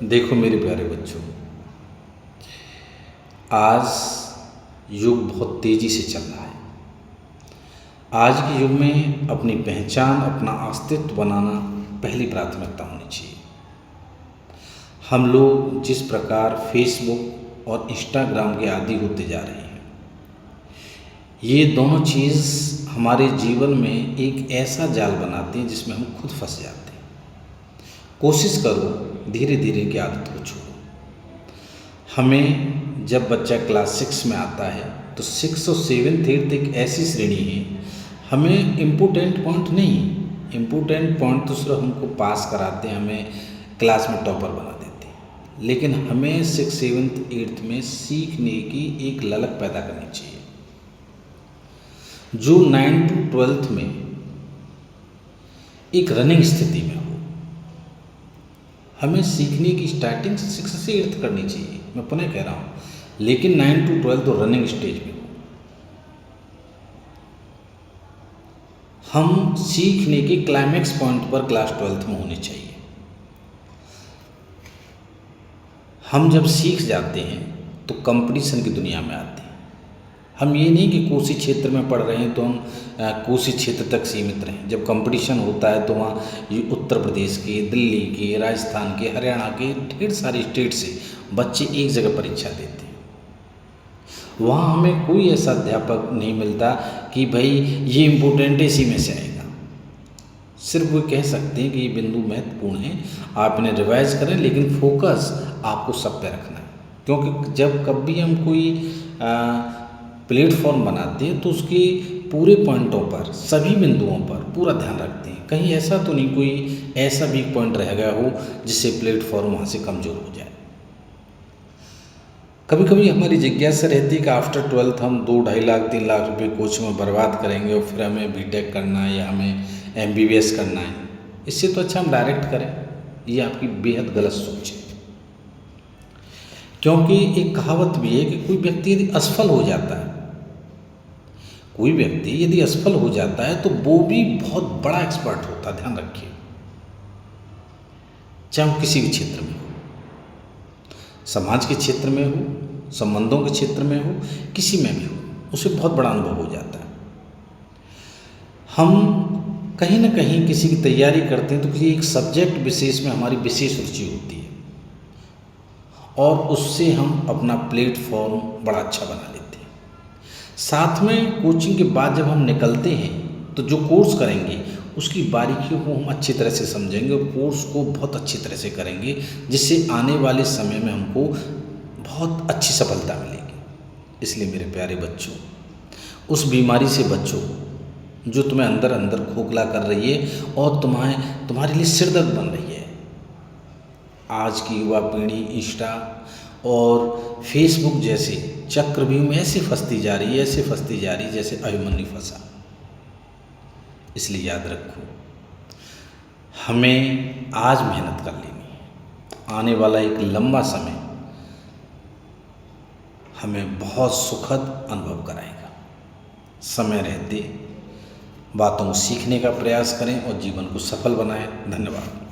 देखो मेरे प्यारे बच्चों, आज युग बहुत तेज़ी से चल रहा है। आज के युग में अपनी पहचान, अपना अस्तित्व बनाना पहली प्राथमिकता होनी चाहिए। हम लोग जिस प्रकार फेसबुक और इंस्टाग्राम के आदी होते जा रहे हैं, ये दोनों चीज़ हमारे जीवन में एक ऐसा जाल बनाती हैं जिसमें हम खुद फंस जाते हैं। कोशिश करो धीरे धीरे की आदत को छोड़ो। हमें जब बच्चा क्लास 6 में आता है तो 6 और 7 8 एक ऐसी श्रेणी है, हमें इम्पोर्टेंट पॉइंट नहीं, इम्पोर्टेंट पॉइंट तो सिर्फ हमको पास कराते हैं, हमें क्लास में टॉपर बना देते हैं, लेकिन हमें 6 7 8 में सीखने की एक ललक पैदा करनी चाहिए जो 9 to 12 में एक रनिंग स्थिति में हो। हमें सीखने की स्टार्टिंग 6 से 8 करनी चाहिए, मैं पुनः कह रहा हूँ, लेकिन 9 to 12 तो रनिंग स्टेज में हो। हम सीखने के क्लाइमैक्स पॉइंट पर क्लास 12 में होने चाहिए। हम जब सीख जाते हैं तो कंपटीशन की दुनिया में आते हैं। हम ये नहीं कि कोसी क्षेत्र में पढ़ रहे हैं तो हम कोसी क्षेत्र तक सीमित रहें। जब कंपटीशन होता है तो वहाँ ये उत्तर प्रदेश के, दिल्ली के, राजस्थान के, हरियाणा के ढेर सारे स्टेट से बच्चे एक जगह परीक्षा देते हैं। वहाँ हमें कोई ऐसा अध्यापक नहीं मिलता कि भाई ये इम्पोर्टेंट है, इसी में से आएगा। सिर्फ वो कह सकते हैं कि ये बिंदु महत्वपूर्ण है, आप इन्हें रिवाइज करें, लेकिन फोकस आपको सब पे रखना है। क्योंकि जब कभी हम कोई प्लेटफॉर्म बनाते हैं तो उसके पूरे पॉइंटों पर, सभी बिंदुओं पर पूरा ध्यान रखते हैं। कहीं ऐसा तो नहीं कोई ऐसा वीक पॉइंट रह गया हो जिससे प्लेटफॉर्म वहाँ से कमज़ोर हो जाए। कभी कभी हमारी जिज्ञासा रहती है कि आफ्टर 12th हम 2 2.5 लाख 3 लाख रुपए कोचिंग में बर्बाद करेंगे और फिर हमें बीटेक करना है या हमें MBBS करना है। इससे तो अच्छा हम डायरेक्ट करें। ये आपकी बेहद गलत सोच है, क्योंकि एक कहावत भी है कि कोई व्यक्ति यदि असफल हो जाता है, कोई व्यक्ति यदि असफल हो जाता है तो वो भी बहुत बड़ा एक्सपर्ट होता है। ध्यान रखिए, चाहे वो किसी भी क्षेत्र में हो, समाज के क्षेत्र में हो, संबंधों के क्षेत्र में हो, किसी में भी हो, उसे बहुत बड़ा अनुभव हो जाता है। हम कहीं ना कहीं किसी की तैयारी करते हैं तो किसी एक सब्जेक्ट विशेष में हमारी विशेष रुचि होती है और उससे हम अपना प्लेटफॉर्म बड़ा अच्छा बना लेते हैं। साथ में कोचिंग के बाद जब हम निकलते हैं तो जो कोर्स करेंगे उसकी बारीकियों को हम अच्छी तरह से समझेंगे और कोर्स को बहुत अच्छी तरह से करेंगे, जिससे आने वाले समय में हमको बहुत अच्छी सफलता मिलेगी। इसलिए मेरे प्यारे बच्चों, उस बीमारी से बचो जो तुम्हें अंदर अंदर खोखला कर रही है और तुम्हारे लिए सिरदर्द बन रही है। आज की युवा पीढ़ी इंस्टा और फेसबुक जैसे चक्रव्यूह में ऐसे फंसती जा रही है, ऐसे फंसती जा रही है जैसे अभिमन्यु फंसा। इसलिए याद रखो, हमें आज मेहनत कर लेनी है। आने वाला एक लंबा समय हमें बहुत सुखद अनुभव कराएगा। समय रहते बातों को सीखने का प्रयास करें और जीवन को सफल बनाएं। धन्यवाद।